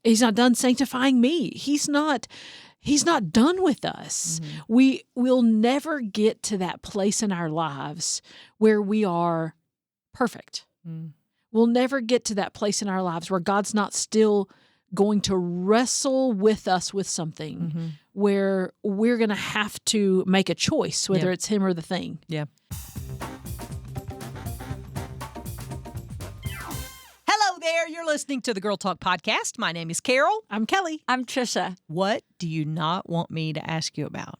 He's not done sanctifying me. He's not done with us. We'll never get to that place in our lives where we are perfect. We'll never get to that place in our lives where God's not still going to wrestle with us with something where we're going to have to make a choice, whether it's him or the thing. Yeah. Hello there. You're listening to the Girl Talk Podcast. My name is Carol. I'm Kelly. I'm Tricia. What do you not want me to ask you about?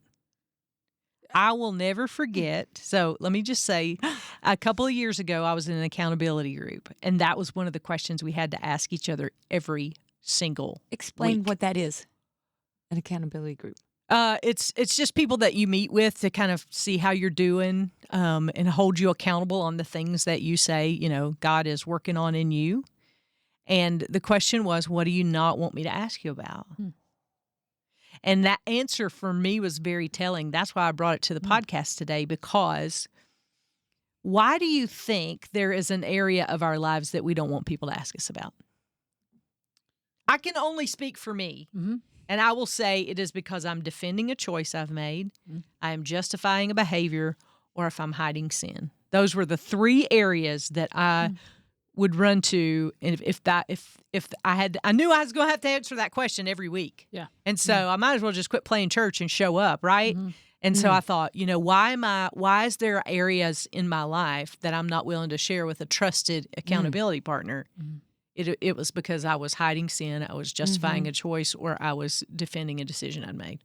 I will never forget. So let me just say, a couple of years ago, I was in an accountability group, and that was one of the questions we had to ask each other every single Explain week. what that is, an accountability group. It's just people that you meet with to kind of see how you're doing and hold you accountable on the things that you say, you know, God is working on in you. And the question was, what do you not want me to ask you about? And that answer for me was very telling. That's why I brought it to the podcast today, because why do you think there is an area of our lives that we don't want people to ask us about? I can only speak for me. And I will say it is because I'm defending a choice I've made, I am justifying a behavior, or if I'm hiding sin. Those were the three areas that I would run to, and if I knew I was going to have to answer that question every week. Yeah. And so I might as well just quit playing church and show up, right? And so I thought, you know, why is there areas in my life that I'm not willing to share with a trusted accountability partner? It was because I was hiding sin, I was justifying a choice, or I was defending a decision I'd made.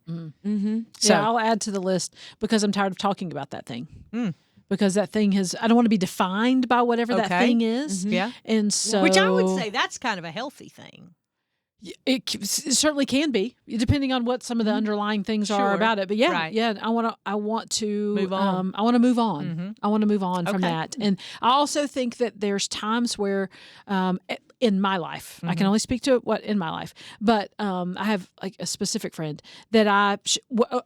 So I'll add to the list because I'm tired of talking about that thing. Because that thing I don't want to be defined by whatever that thing is. Yeah. And so. Which I would say that's kind of a healthy thing. It certainly can be, depending on what some of the underlying things are about it. But I want to move on. I want to move on. I want to move on from that. And I also think that there's times where, in my life, I can only speak to what in my life, but I have like a specific friend that I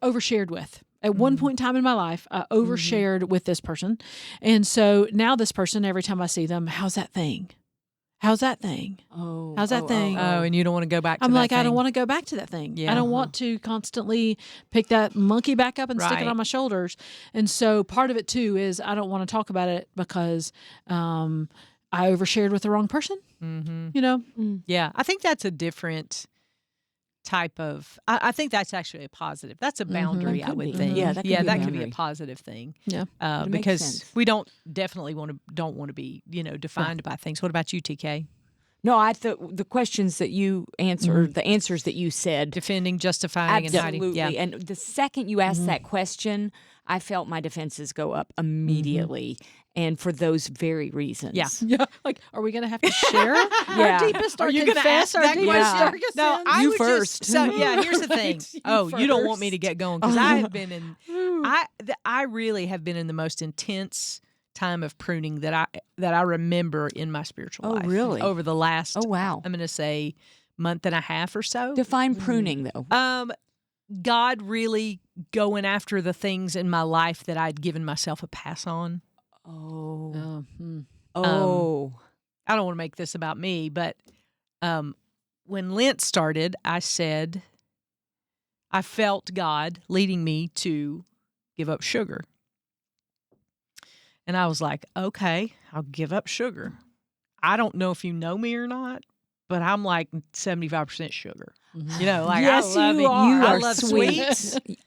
overshared with. At one point in time in my life, I overshared with this person. And so now this person, every time I see them, how's that thing? How's that thing? How's that thing? Oh, and you don't want to go back to I'm that like, thing. I don't want to go back to that thing. Yeah. I don't want to constantly pick that monkey back up and stick it on my shoulders. And so part of it, too, is I don't want to talk about it because I overshared with the wrong person, you know? Yeah, I think that's a different type of, I think that's actually a positive. That's a boundary, I would think. Yeah, that could be a be a positive thing. Yeah. Because sense. we don't want to be, you know, defined by things. What about you, TK? No, I thought the questions that you answered, the answers that you said. Defending, justifying, and hiding. Absolutely. Yeah. And the second you asked that question, I felt my defenses go up immediately. And for those very reasons. Yeah. Yeah. Like, are we going to have to share Yeah. our deepest, Are our you gonna confess, ask our that deepest, question? darkest No, sins? I You would first. Here's the thing. You don't want me to get going because I have been in. I really have been in the most intense time of pruning that I remember in my spiritual life. Oh, really? Over the last. Oh, wow. I'm going to say month and a half or so. Define pruning, though. God really going after the things in my life that I'd given myself a pass on. Oh. I don't want to make this about me, but when Lent started, I said, I felt God leading me to give up sugar. And I was like, okay, I'll give up sugar. I don't know if you know me or not, but I'm like 75% sugar. You know, like Yes, I love you it. are. I You are love sweet. sweets.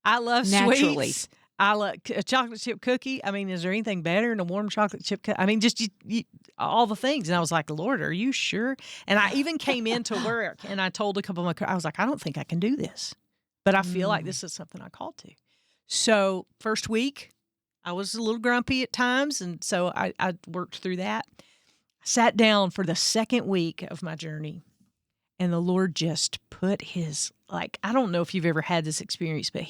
I love Naturally. sweets. I love a chocolate chip cookie. I mean, is there anything better than a warm chocolate chip cookie? I mean, just you, all the things. And I was like, Lord, are you sure? And I even came into work and I told a couple of I was like, I don't think I can do this, but I feel like this is something I called to. So first week, I was a little grumpy at times. And so I worked through that. I sat down for the second week of my journey. And the Lord just put his, like, I don't know if you've ever had this experience, but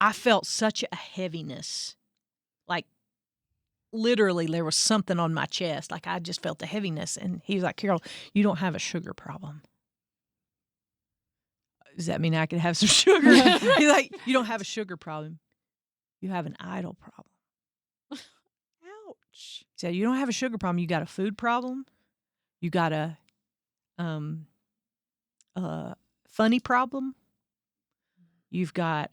I felt such a heaviness. Like, literally, there was something on my chest. Like, I just felt the heaviness. And he was like, Carol, you don't have a sugar problem. Does that mean I could have some sugar? He's like, you don't have a sugar problem. You have an idol problem. Ouch. He said, you don't have a sugar problem. You got a food problem. You got a a funny problem. You've got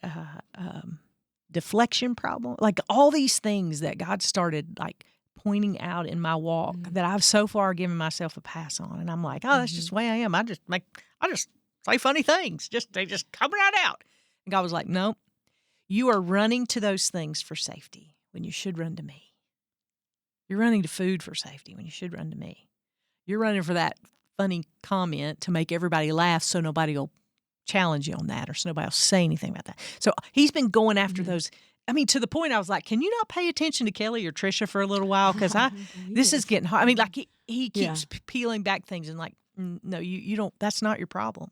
deflection problem. Like all these things that God started like pointing out in my walk that I've so far given myself a pass on. And I'm like, oh, that's just the way I am. I just say funny things. They just come right out. And God was like, no, you are running to those things for safety when you should run to me. You're running to food for safety when you should run to me. You're running for that funny comment to make everybody laugh so nobody will challenge you on that or so nobody will say anything about that. So he's been going after those. I mean, to the point I was like, can you not pay attention to Kelly or Tricia for a little while? Because this is getting hard. I mean, like he keeps peeling back things and like, no, you don't, that's not your problem.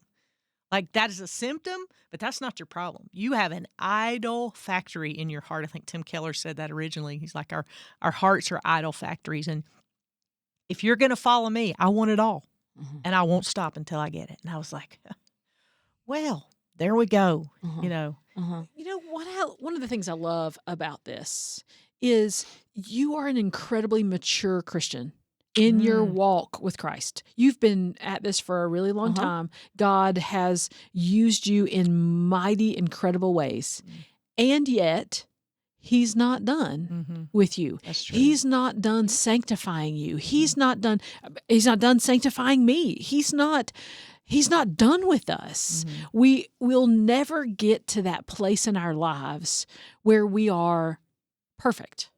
Like that is a symptom, but that's not your problem. You have an idol factory in your heart. I think Tim Keller said that originally. He's like, our hearts are idol factories. And if you're going to follow me, I want it all. And I won't stop until I get it. And I was like, well, there we go. You know. You know one of the things I love about this is you are an incredibly mature Christian in your walk with Christ. You've been at this for a really long time. God has used you in mighty, incredible ways. And yet, he's not done with you. That's true. He's not done sanctifying you. He's not done sanctifying me. He's not done with us. We will never get to that place in our lives where we are perfect.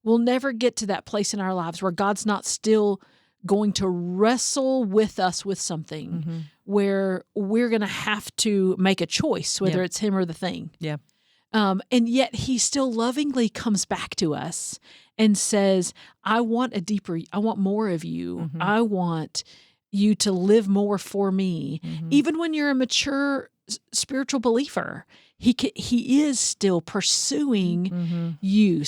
We'll never get to that place in our lives where God's not still going to wrestle with us with something where we're going to have to make a choice, whether it's him or the thing. Yeah. And yet he still lovingly comes back to us and says, I want more of you. I want you to live more for me. Even when you're a mature spiritual believer, he is still pursuing you,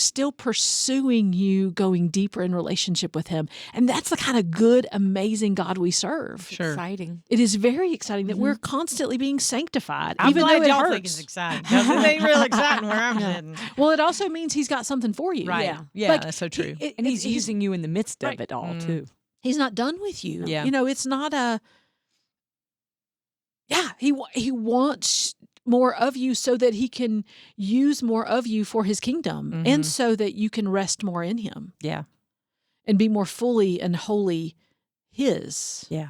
going deeper in relationship with him. And that's the kind of good, amazing God we serve. Sure. Exciting. It is very exciting that we're constantly being sanctified, I'm even glad though it y'all hurts. think it's exciting. Because it ain't real exciting where I'm sitting. Well, it also means he's got something for you. Right. Yeah, Like, that's so true. And he's using you in the midst Right. of it all, too. He's not done with you. Yeah. You know, it's not he wants more of you so that he can use more of you for his kingdom and so that you can rest more in him. Yeah. And be more fully and wholly his. Yeah.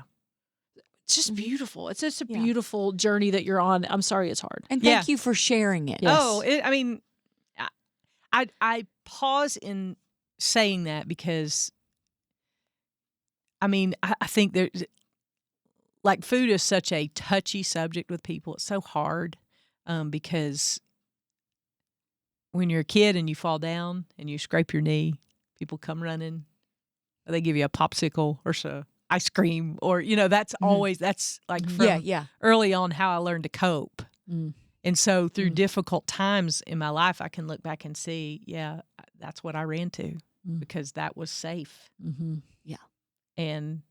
It's just beautiful. It's just a beautiful journey that you're on. I'm sorry it's hard. And thank you for sharing it. Yes. Oh, I pause in saying that because, I mean, I think there's, like, food is such a touchy subject with people. It's so hard because when you're a kid and you fall down and you scrape your knee, people come running. They give you a popsicle or some ice cream or, you know, that's always, that's like from early on how I learned to cope. And so through difficult times in my life, I can look back and see, that's what I ran to because that was safe. Yeah. And,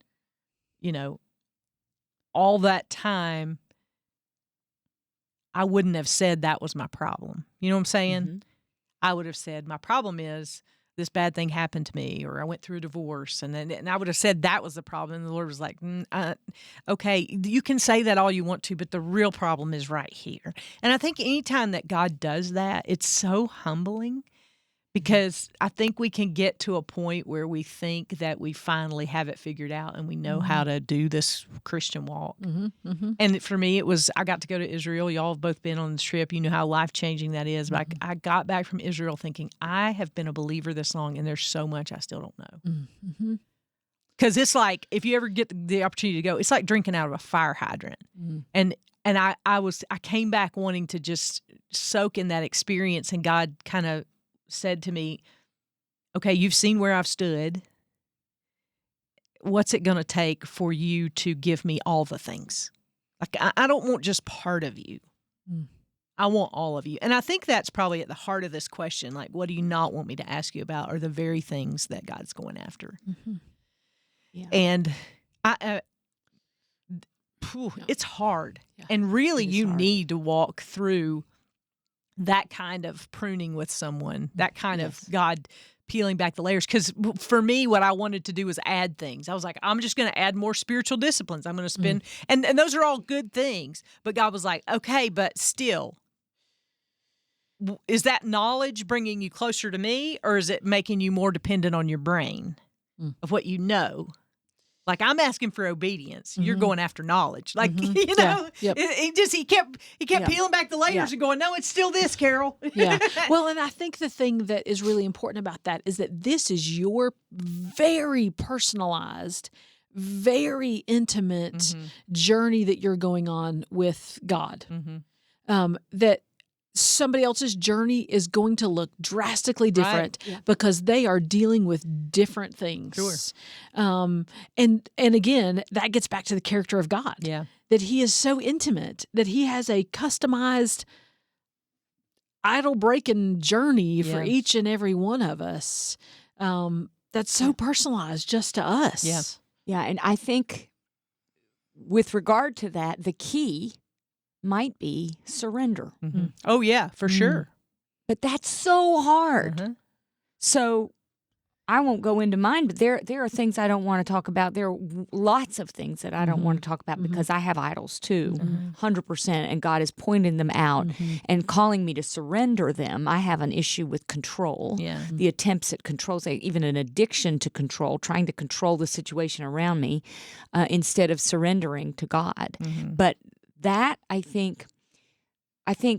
you know, all that time, I wouldn't have said that was my problem. You know what I'm saying? I would have said, my problem is this bad thing happened to me, or I went through a divorce. And I would have said that was the problem. And the Lord was like, okay, you can say that all you want to, but the real problem is right here. And I think anytime that God does that, it's so humbling. Because I think we can get to a point where we think that we finally have it figured out and we know how to do this Christian walk. And for me, it was, I got to go to Israel. Y'all have both been on this trip. You know how life-changing that is. But I got back from Israel thinking, I have been a believer this long and there's so much I still don't know. Because it's like, if you ever get the opportunity to go, it's like drinking out of a fire hydrant. And I came back wanting to just soak in that experience, and God kind of said to me, okay, you've seen where I've stood. What's it going to take for you to give me all the things? Like, I don't want just part of you. I want all of you. And I think that's probably at the heart of this question. Like, what do you not want me to ask you about are the very things that God's going after. And it's hard. And really, you need to walk through that kind of pruning with someone, that kind of God peeling back the layers. Because for me, what I wanted to do was add things. I was like, I'm just going to add more spiritual disciplines. I'm going to spend, and those are all good things. But God was like, okay, but still, is that knowledge bringing you closer to me, or is it making you more dependent on your brain of what you know? Like, I'm asking for obedience. You're going after knowledge. Like, you know, he kept peeling back the layers and going, no, it's still this, Carol. Yeah. Well, and I think the thing that is really important about that is that this is your very personalized, very intimate journey that you're going on with God. That somebody else's journey is going to look drastically different because they are dealing with different things. Sure. And again, that gets back to the character of God. Yeah. That he is so intimate, that he has a customized idol-breaking journey for each and every one of us. That's so personalized just to us. Yeah. Yeah, and I think with regard to that, the key might be surrender. Oh, yeah, for sure. But that's so hard. So I won't go into mine, but there are things I don't want to talk about. There are lots of things that I don't want to talk about because I have idols too, 100%, and God is pointing them out and calling me to surrender them. I have an issue with control, the attempts at control, say even an addiction to control, trying to control the situation around me instead of surrendering to God. But that, I think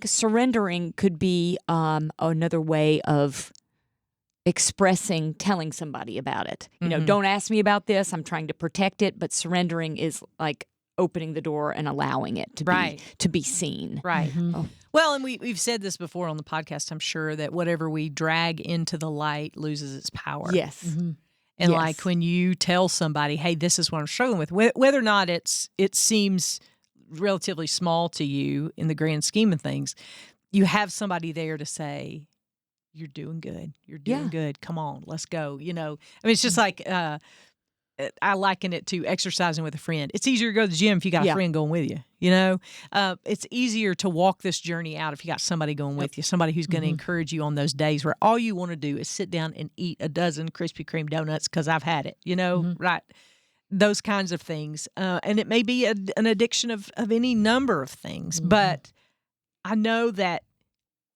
surrendering could be another way of expressing, telling somebody about it. You know, don't ask me about this. I'm trying to protect it, but surrendering is like opening the door and allowing it to be seen. Right. Well, and we've said this before on the podcast, I'm sure, that whatever we drag into the light loses its power. Yes. And like when you tell somebody, hey, this is what I'm struggling with, whether or not it seems relatively small to you in the grand scheme of things, you have somebody there to say, you're doing good. You're doing good. Come on, let's go. You know, I mean, it's just like, I liken it to exercising with a friend. It's easier to go to the gym if you got a friend going with you. You know, it's easier to walk this journey out if you got somebody going with you, somebody who's going to encourage you on those days where all you want to do is sit down and eat a dozen Krispy Kreme donuts because I've had it, you know, right? Those kinds of things. And it may be an addiction of any number of things. But I know that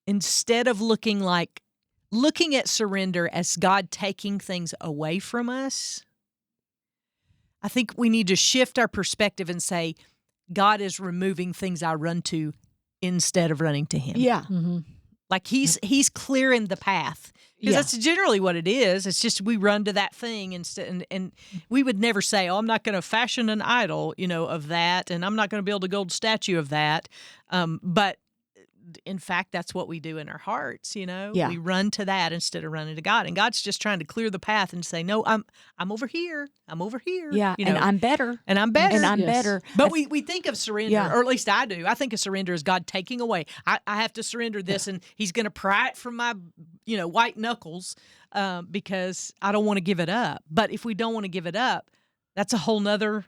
instead of looking at surrender as God taking things away from us, I think we need to shift our perspective and say, God is removing things I run to instead of running to Him. Yeah. Like He's clearing the path. Because that's generally what it is. It's just we run to that thing instead, and we would never say, "Oh, I'm not going to fashion an idol, you know, of that, and I'm not going to build a gold statue of that." But in fact, that's what we do in our hearts. You know, we run to that instead of running to God, and God's just trying to clear the path and say, "No, I'm over here. I'm over here. Yeah, you know, and I'm better. And I'm better. And I'm better." But we think of surrender, or at least I do. I think of surrender as God taking away. I have to surrender this, and He's going to pry it from my, you know, white knuckles because I don't want to give it up. But if we don't want to give it up, that's a whole nother.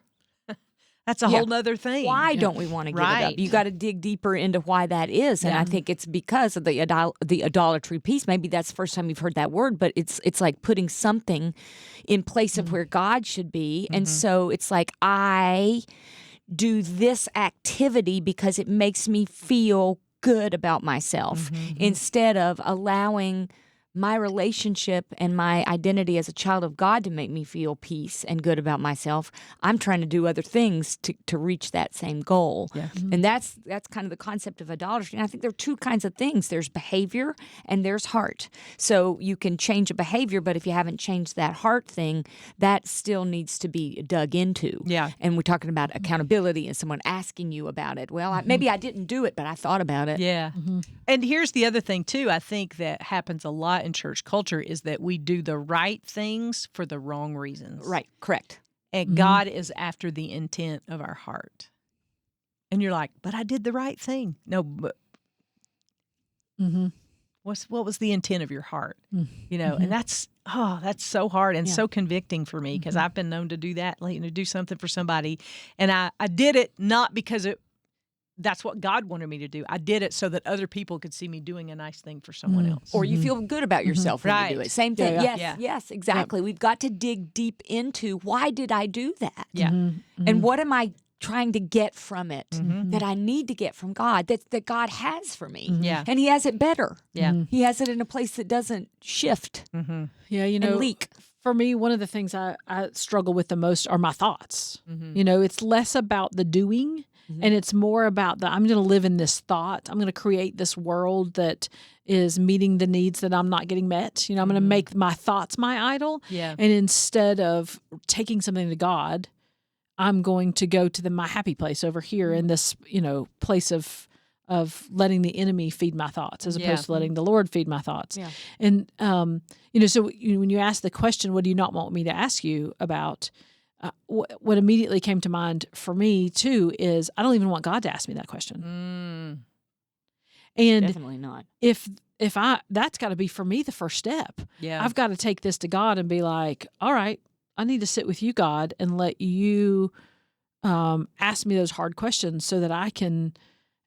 That's a whole nother thing. Why don't we want to give it up? You got to dig deeper into why that is, and I think it's because of the idolatry piece. Maybe that's the first time you've heard that word, but it's like putting something in place of where God should be, and so it's like I do this activity because it makes me feel good about myself instead of allowing my relationship and my identity as a child of God to make me feel peace and good about myself. I'm trying to do other things to reach that same goal. Yeah. And that's kind of the concept of idolatry. And I think there are two kinds of things. There's behavior and there's heart. So you can change a behavior, but if you haven't changed that heart thing, that still needs to be dug into. Yeah. And we're talking about accountability and someone asking you about it. Well, maybe I didn't do it, but I thought about it. Yeah. And here's the other thing, too, I think that happens a lot in church culture is that we do the right things for the wrong reasons. Right, correct. And God is after the intent of our heart. And you're like, but I did the right thing. No, but what was the intent of your heart? You know, and that's so hard and so convicting for me because I've been known to do that, like, to do something for somebody. And I did it not because that's what God wanted me to do. I did it so that other people could see me doing a nice thing for someone else. Or you feel good about yourself when you do it. Same thing. Yes, exactly. We've got to dig deep into, why did I do that? Yeah. And what am I trying to get from it that I need to get from God, that God has for me? Yeah. And he has it better. Yeah. He has it in a place that doesn't shift Yeah, and leak. For me, one of the things I struggle with the most are my thoughts. It's less about the doing and it's more about I'm going to live in this thought. I'm going to create this world that is meeting the needs that I'm not getting met. I'm going to make my thoughts my idol. Yeah. And instead of taking something to God, I'm going to go to my happy place over here in this, place of letting the enemy feed my thoughts as opposed to letting the Lord feed my thoughts. Yeah. And, so when you ask the question, what do you not want me to ask you about, what immediately came to mind for me too is I don't even want God to ask me that question. And definitely not. If that's got to be for me the first step. Yeah. I've got to take this to God and be like, all right, I need to sit with you, God, and let you ask me those hard questions so that I can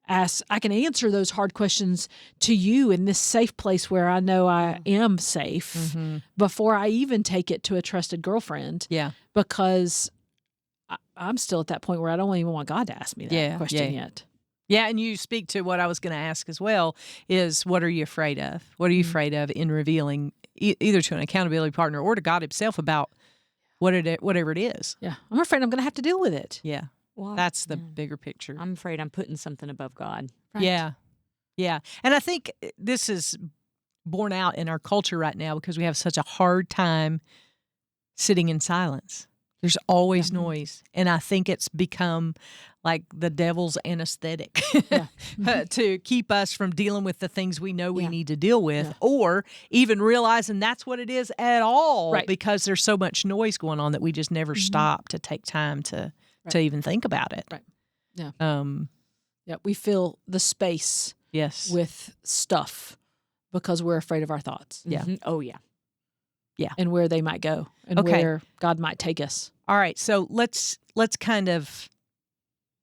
answer those hard questions to you in this safe place where I know I am safe before I even take it to a trusted girlfriend. Yeah. Because I'm still at that point where I don't even want God to ask me that question yet. Yeah, and you speak to what I was going to ask as well, is what are you afraid of? What are you afraid of in revealing either to an accountability partner or to God himself about whatever it is? Yeah, I'm afraid I'm going to have to deal with it. Yeah. Well, that's the bigger picture. I'm afraid I'm putting something above God. Right. Yeah. Yeah. And I think this is borne out in our culture right now because we have such a hard time sitting in silence. There's always noise. And I think it's become like the devil's anesthetic to keep us from dealing with the things we know we need to deal with or even realizing that's what it is at all because there's so much noise going on that we just never stop to take time to even think about it. Right. Yeah. We fill the space with stuff because we're afraid of our thoughts. Yeah. Oh, yeah. Yeah. And where they might go and where God might take us. All right. So let's kind of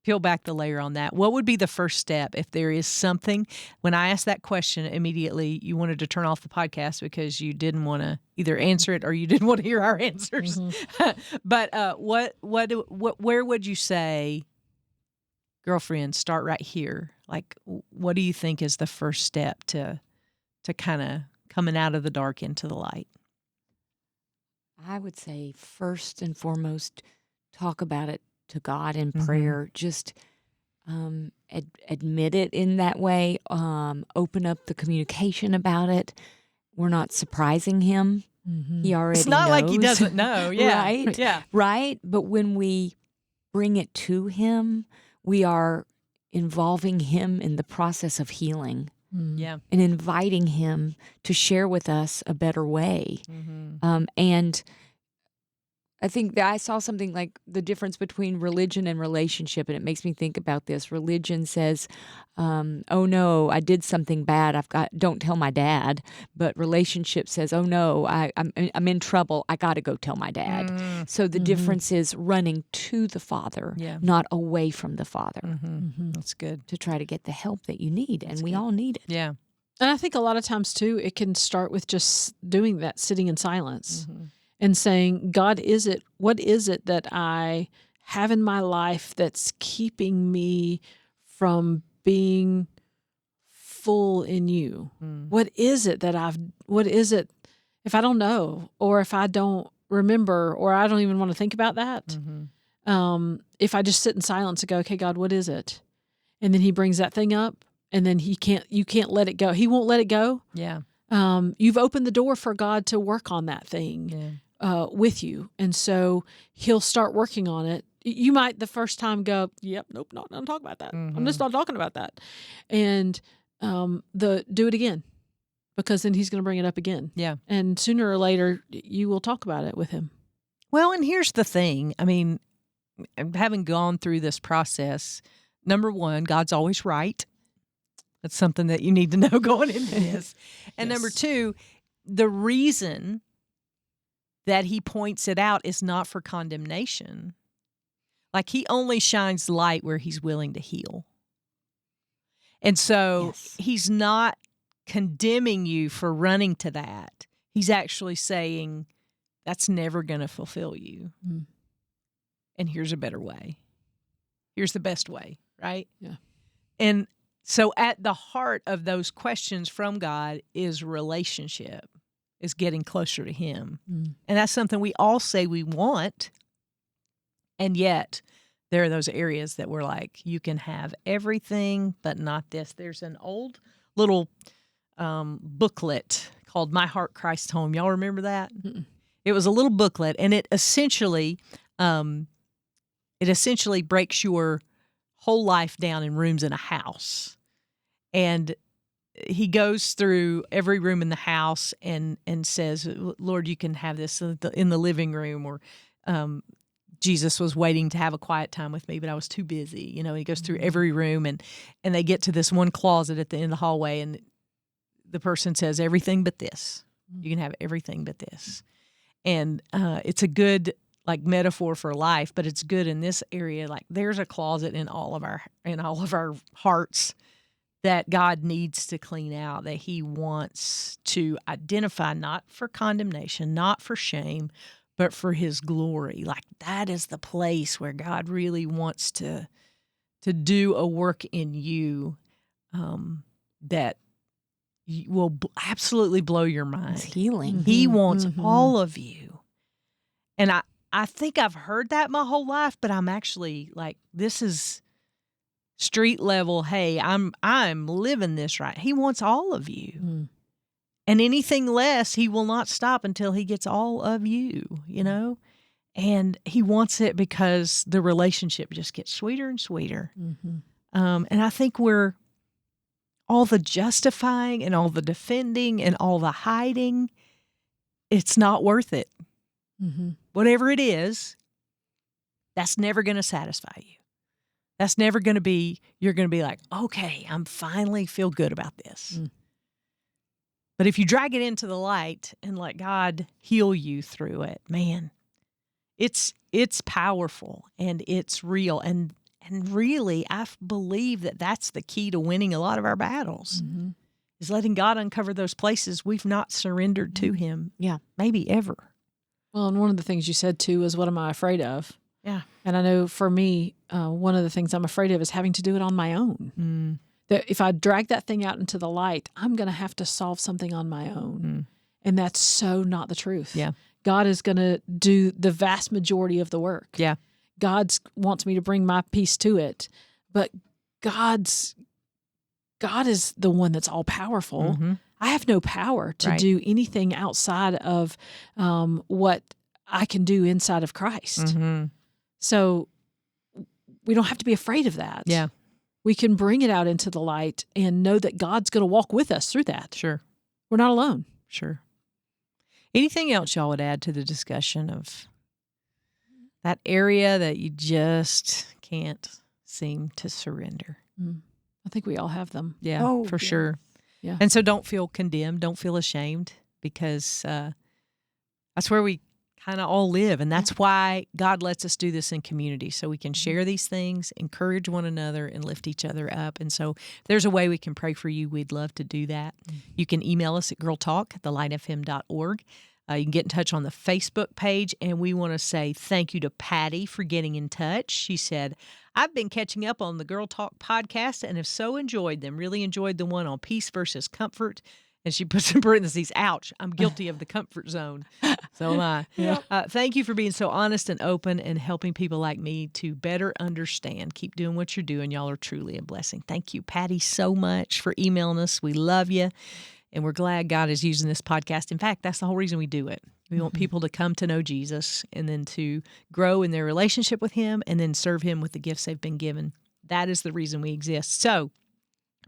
peel back the layer on that. What would be the first step if there is something, when I asked that question immediately, you wanted to turn off the podcast because you didn't want to either answer it or you didn't want to hear our answers. But where would you say, girlfriend, start right here? Like, what do you think is the first step to kind of coming out of the dark into the light? I would say first and foremost, talk about it to God in prayer. Just admit it in that way. Open up the communication about it. We're not surprising him. He already It's not knows. like he doesn't know. Yeah. Right? Yeah. Right? But when we bring it to him, we are involving him in the process of healing. Yeah. And inviting him to share with us a better way. And I think that I saw something like the difference between religion and relationship, and it makes me think about this. Religion says, oh no, I did something bad. Don't tell my dad. But relationship says, oh no, I'm in trouble. I got to go tell my dad. So the difference is running to the Father, not away from the Father. That's good. To try to get the help that you need. And we all need it. Yeah. And I think a lot of times too, it can start with just doing that, sitting in silence. And saying, God, what is it that I have in my life that's keeping me from being full in you? What is it if I don't know, or if I don't remember, or I don't even want to think about that? If I just sit in silence and go, okay, God, what is it? And then he brings that thing up and then you can't let it go. He won't let it go. Yeah. You've opened the door for God to work on that thing with you. And so he'll start working on it. You might the first time go, yep, nope, not talk about that. I'm just not talking about that. And do it again, because then he's going to bring it up again. Yeah. And sooner or later, you will talk about it with him. Well, and here's the thing. I mean, having gone through this process, number one, God's always right. That's something that you need to know going into this. And number two, the reason that he points it out is not for condemnation. Like, he only shines light where he's willing to heal. And so he's not condemning you for running to that. He's actually saying that's never going to fulfill you. Mm. And here's a better way. Here's the best way, right? Yeah. And so at the heart of those questions from God is relationship, is getting closer to him. Mm. And that's something we all say we want. And yet there are those areas that we're like, you can have everything, but not this. There's an old little booklet called My Heart, Christ's Home. Y'all remember that? Mm-mm. It was a little booklet, and it essentially breaks your whole life down in rooms in a house. And he goes through every room in the house and says, Lord, you can have this in the living room, or Jesus was waiting to have a quiet time with me, but I was too busy. You know, he goes through every room, and they get to this one closet at the end of the hallway, and the person says, everything but this. You can have everything but this. And it's a good metaphor for life, but it's good in this area. Like, there's a closet in all of our hearts that God needs to clean out, that he wants to identify, not for condemnation, not for shame, but for his glory. Like, that is the place where God really wants to do a work in you that will absolutely blow your mind. It's healing. Mm-hmm. He wants all of you. And I think I've heard that my whole life, but I'm actually like, this is street level. Hey, I'm living this right. He wants all of you. Mm. And anything less, he will not stop until he gets all of you, you know? And he wants it because the relationship just gets sweeter and sweeter. Mm-hmm. And I think we're all the justifying and all the defending and all the hiding, it's not worth it. Mm-hmm. Whatever it is, that's never going to satisfy you. That's never going to be, you're going to be like, okay, I'm finally feel good about this. Mm. But if you drag it into the light and let God heal you through it, man, it's powerful and it's real. And really, I believe that that's the key to winning a lot of our battles, is letting God uncover those places we've not surrendered to him. Yeah. Maybe ever. Well, and one of the things you said, too, is what am I afraid of? Yeah. And I know for me, one of the things I'm afraid of is having to do it on my own. Mm. That if I drag that thing out into the light, I'm going to have to solve something on my own. Mm. And that's so not the truth. Yeah. God is going to do the vast majority of the work. Yeah. God wants me to bring my piece to it, but God is the one that's all powerful. Mm-hmm. I have no power to do anything outside of what I can do inside of Christ. Mm-hmm. So we don't have to be afraid of that. Yeah. We can bring it out into the light and know that God's going to walk with us through that. Sure. We're not alone. Sure. Anything else y'all would add to the discussion of that area that you just can't seem to surrender? I think we all have them. Yeah, for sure. Yeah. And so don't feel condemned. Don't feel ashamed, because that's where we kind of all live. And that's why God lets us do this in community, so we can share these things, encourage one another, and lift each other up. And so if there's a way we can pray for you, we'd love to do that. You can email us at girltalk@thelightfm.org. You can get in touch on the Facebook page, and we want to say thank you to Patty for getting in touch. She said, I've been catching up on the Girl Talk podcast and have so enjoyed them. Really enjoyed the one on peace versus comfort. And she puts in parentheses, ouch, I'm guilty of the comfort zone. So am I. Yeah. Thank you for being so honest and open and helping people like me to better understand. Keep doing what you're doing. Y'all are truly a blessing. Thank you, Patty, so much for emailing us. We love you. And we're glad God is using this podcast. In fact, that's the whole reason we do it. We want people to come to know Jesus and then to grow in their relationship with him and then serve him with the gifts they've been given. That is the reason we exist. So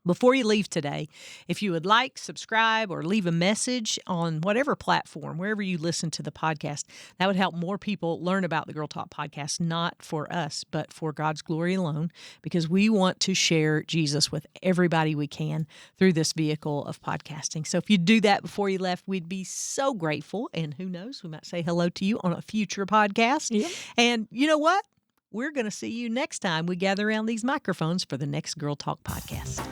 before you leave today, if you would like, subscribe, or leave a message on whatever platform, wherever you listen to the podcast, that would help more people learn about the Girl Talk podcast, not for us, but for God's glory alone, because we want to share Jesus with everybody we can through this vehicle of podcasting. So if you do that before you left, we'd be so grateful. And who knows, we might say hello to you on a future podcast. Yeah. And you know what? We're going to see you next time we gather around these microphones for the next Girl Talk podcast.